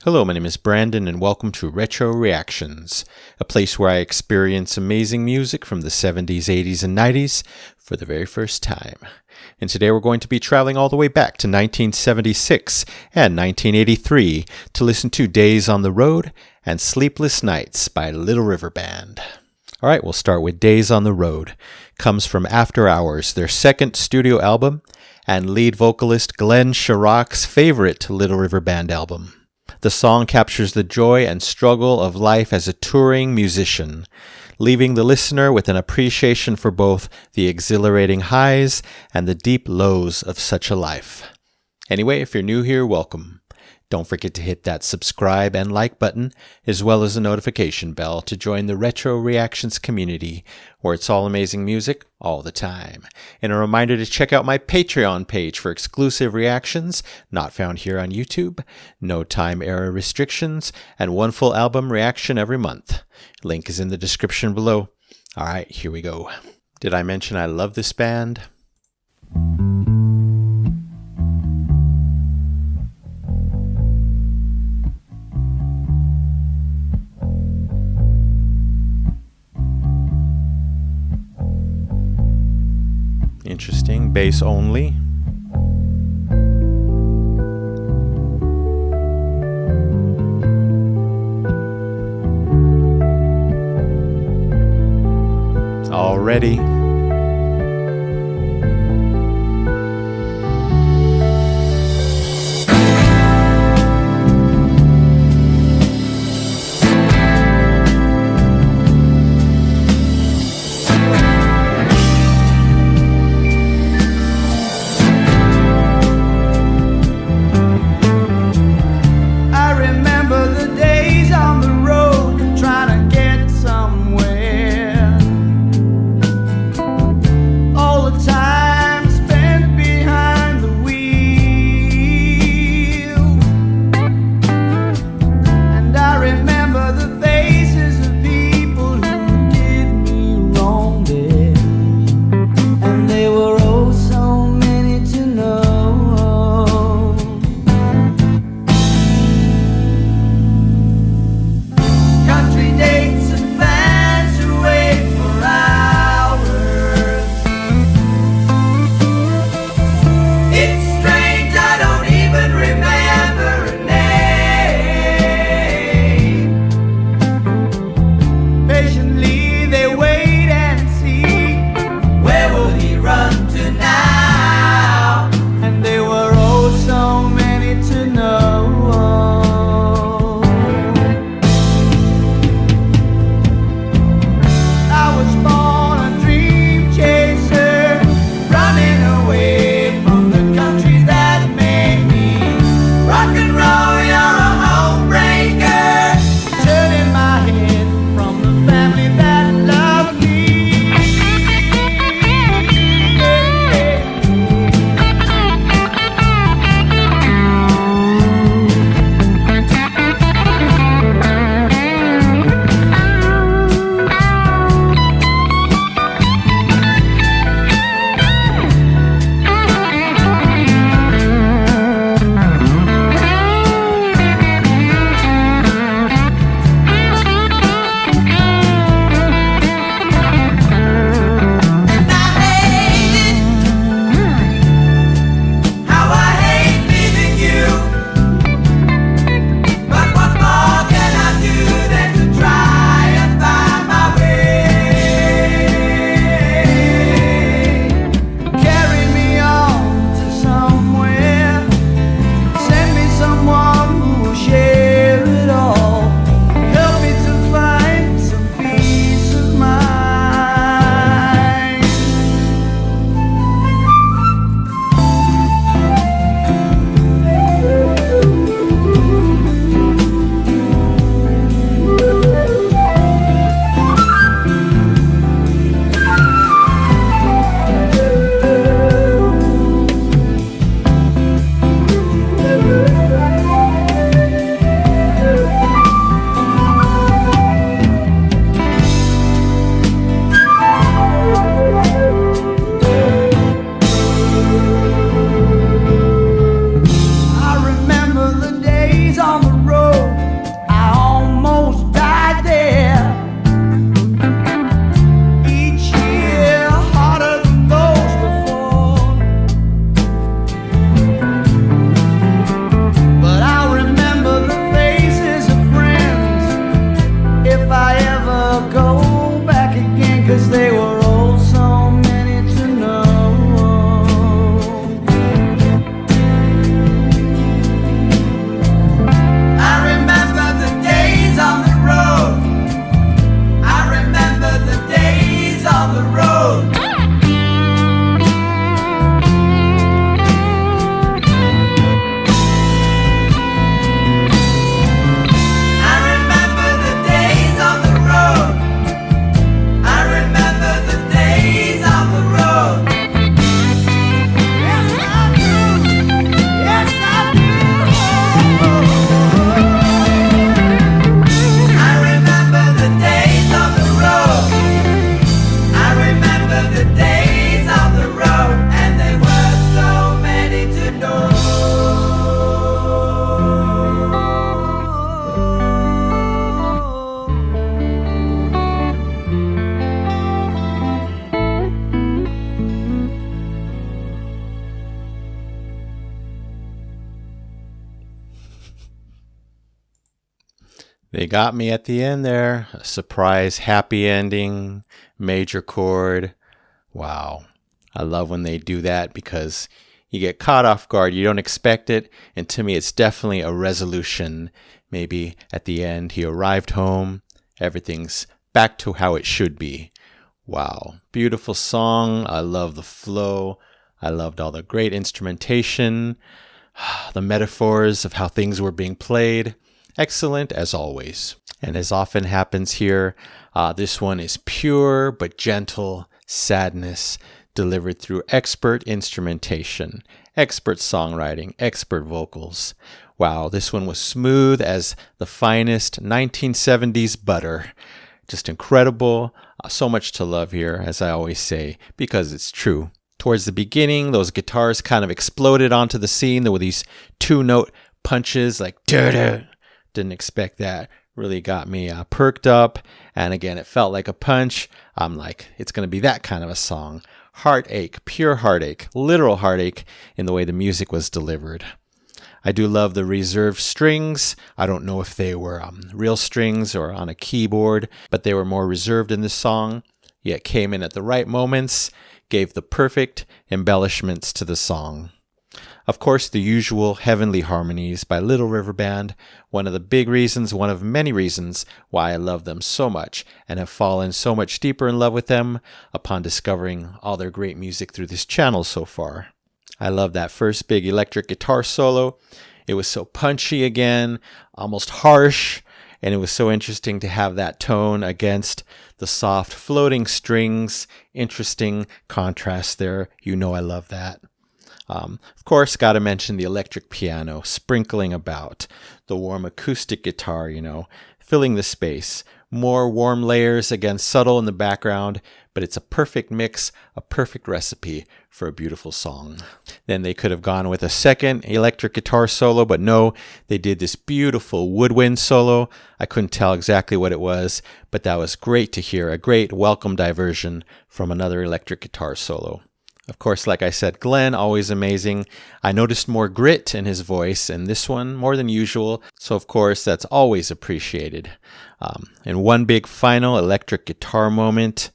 Hello, my name is Brandon, and welcome to Retro Reactions, a place where I experience amazing music from the 70s, 80s, and 90s for the very first time. And today we're going to be traveling all the way back to 1976 and 1983 to listen to Days on the Road and Sleepless Nights by Little River Band. All right, we'll start with Days on the Road. Comes from After Hours, their second studio album, and lead vocalist Glenn Sharrock's favorite Little River Band album. The song captures the joy and struggle of life as a touring musician, leaving the listener with an appreciation for both the exhilarating highs and the deep lows of such a life. Anyway, if you're new here, welcome. Don't forget to hit that subscribe and like button, as well as the notification bell to join the Retro Reactions community, where it's all amazing music all the time. And a reminder to check out my Patreon page for exclusive reactions not found here on YouTube, no time era restrictions, and one full album reaction every month. Link is in the description below. All right, here we go. Did I mention I love this band? Interesting, bass only. Already. They got me at the end there. A surprise happy ending, major chord. Wow. I love when they do that because you get caught off guard. You don't expect it. And to me, it's definitely a resolution. Maybe at the end, he arrived home. Everything's back to how it should be. Wow. Beautiful song. I love the flow. I loved all the great instrumentation, the metaphors of how things were being played. Excellent as always. And as often happens here, this one is pure but gentle sadness delivered through expert instrumentation, expert songwriting, expert vocals. Wow, this one was smooth as the finest 1970s butter. Just incredible. So much to love here, as I always say, because it's true. Towards the beginning, those guitars kind of exploded onto the scene. There were these two-note punches like da-da. Didn't expect that. Really got me perked up. And again, it felt like a punch. I'm like, it's going to be that kind of a song. Heartache, pure heartache, literal heartache in the way the music was delivered. I do love the reserved strings. I don't know if they were real strings or on a keyboard, but they were more reserved in this song, yet came in at the right moments, gave the perfect embellishments to the song. Of course, the usual heavenly harmonies by Little River Band, one of the big reasons, one of many reasons why I love them so much and have fallen so much deeper in love with them upon discovering all their great music through this channel so far. I love that first big electric guitar solo. It was so punchy again, almost harsh, and it was so interesting to have that tone against the soft floating strings. Interesting contrast there. You know I love that. Of course, got to mention the electric piano sprinkling about, the warm acoustic guitar, filling the space. More warm layers, again, subtle in the background, but it's a perfect mix, a perfect recipe for a beautiful song. Then they could have gone with a second electric guitar solo, but no, they did this beautiful woodwind solo. I couldn't tell exactly what it was, but that was great to hear, a great welcome diversion from another electric guitar solo. Of course, like I said, Glenn, always amazing. I noticed more grit in his voice in this one, more than usual. So, of course, that's always appreciated. And one big final electric guitar moment,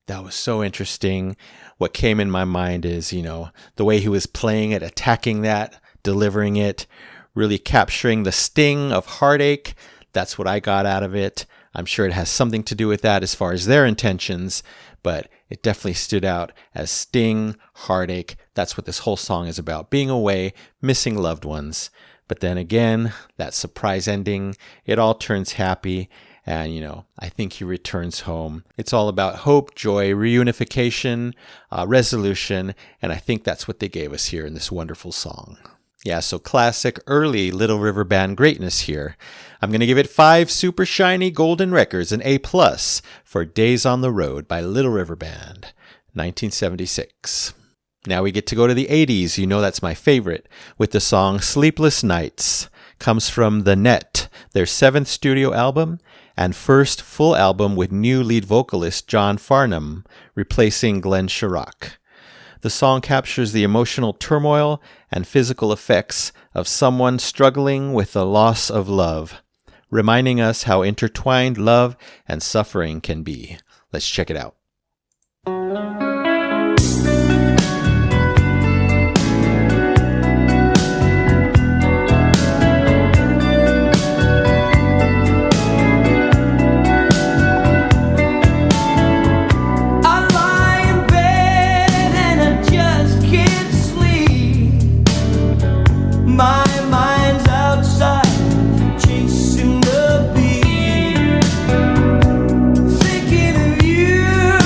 that was so interesting. What came in my mind is, the way he was playing it, attacking that, delivering it, really capturing the sting of heartache. That's what I got out of it. I'm sure it has something to do with that as far as their intentions, but it definitely stood out as sting, heartache. That's what this whole song is about, being away, missing loved ones. But then again, that surprise ending, it all turns happy. And, I think he returns home. It's all about hope, joy, reunification, resolution. And I think that's what they gave us here in this wonderful song. Yeah, so classic early Little River Band greatness here. I'm going to give it 5 super shiny golden records, an A+ for Days on the Road by Little River Band, 1976. Now we get to go to the 80s. That's my favorite, with the song Sleepless Nights. Comes from The Net, their 7th studio album and first full album with new lead vocalist John Farnham, replacing Glenn Sharrock. The song captures the emotional turmoil and physical effects of someone struggling with the loss of love, reminding us how intertwined love and suffering can be. Let's check it out. Thinking of you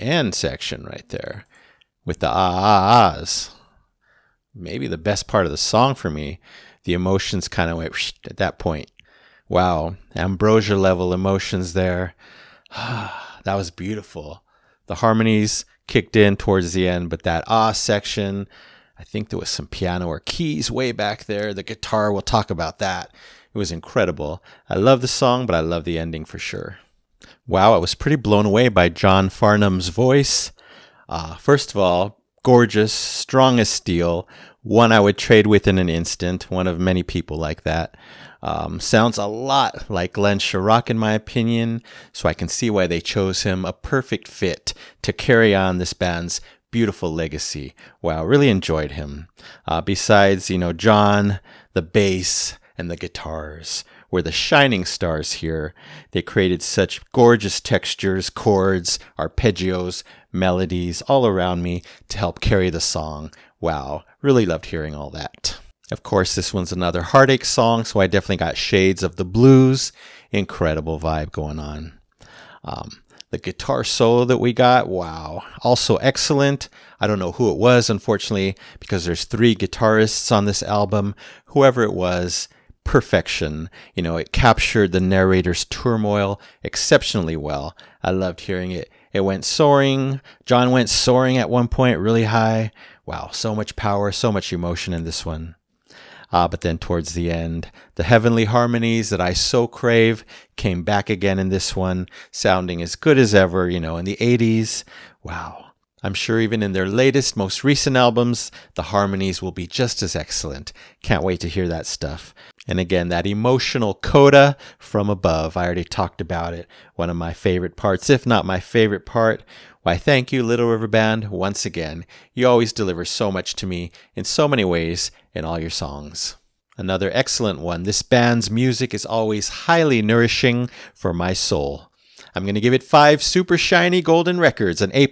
end section right there with the ahs. Maybe the best part of the song for me. The emotions kind of went at that point. Wow, ambrosia level emotions there. That was beautiful. The harmonies kicked in towards the end, but that section, I think there was some piano or keys way back there. The guitar, we'll talk about that. It was incredible. I love the song, but I love the ending for sure. Wow, I was pretty blown away by John Farnham's voice. First of all, gorgeous, strong as steel. One I would trade with in an instant. One of many people like that. Sounds a lot like Glenn Sharrock in my opinion, so I can see why they chose him. A perfect fit to carry on this band's beautiful legacy. Wow, really enjoyed him. Besides, John, the bass, and the guitars were the shining stars here. They created such gorgeous textures, chords, arpeggios, melodies all around me to help carry the song. Wow, really loved hearing all that. Of course, this one's another heartache song, so I definitely got shades of the blues. Incredible vibe going on. The guitar solo that we got, wow, also excellent. I don't know who it was, unfortunately, because there's 3 guitarists on this album. Whoever it was, perfection. It captured the narrator's turmoil exceptionally well. I loved hearing it. It went soaring. John went soaring at one point, really high. Wow, so much power, so much emotion in this one. But then towards the end, the heavenly harmonies that I so crave came back again in this one, sounding as good as ever, in the 80s. Wow. I'm sure even in their latest, most recent albums, the harmonies will be just as excellent. Can't wait to hear that stuff. And again, that emotional coda from above, I already talked about it. One of my favorite parts, if not my favorite part. Why, thank you, Little River Band, once again. You always deliver so much to me in so many ways in all your songs. Another excellent one. This band's music is always highly nourishing for my soul. I'm going to give it 5 super shiny golden records, an A+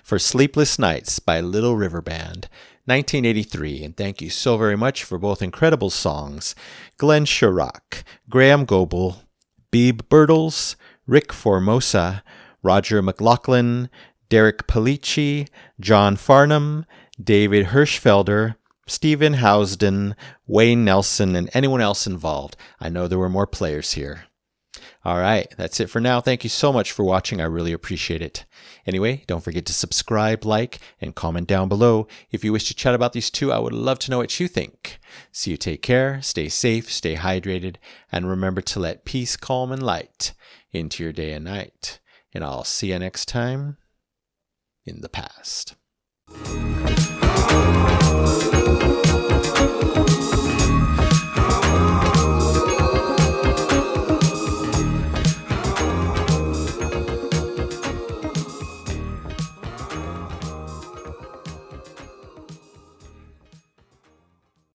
for Sleepless Nights by Little River Band, 1983. And thank you so very much for both incredible songs. Glenn Sharrock, Graham Goebel, Beeb Birtles, Rick Formosa, Roger McLaughlin, Derek Palici, John Farnham, David Hirschfelder, Stephen Housden, Wayne Nelson, and anyone else involved. I know there were more players here. All right, that's it for now. Thank you so much for watching. I really appreciate it. Anyway, don't forget to subscribe, like, and comment down below. If you wish to chat about these two, I would love to know what you think. So you take care, stay safe, stay hydrated, and remember to let peace, calm, and light into your day and night. And I'll see you next time in the past.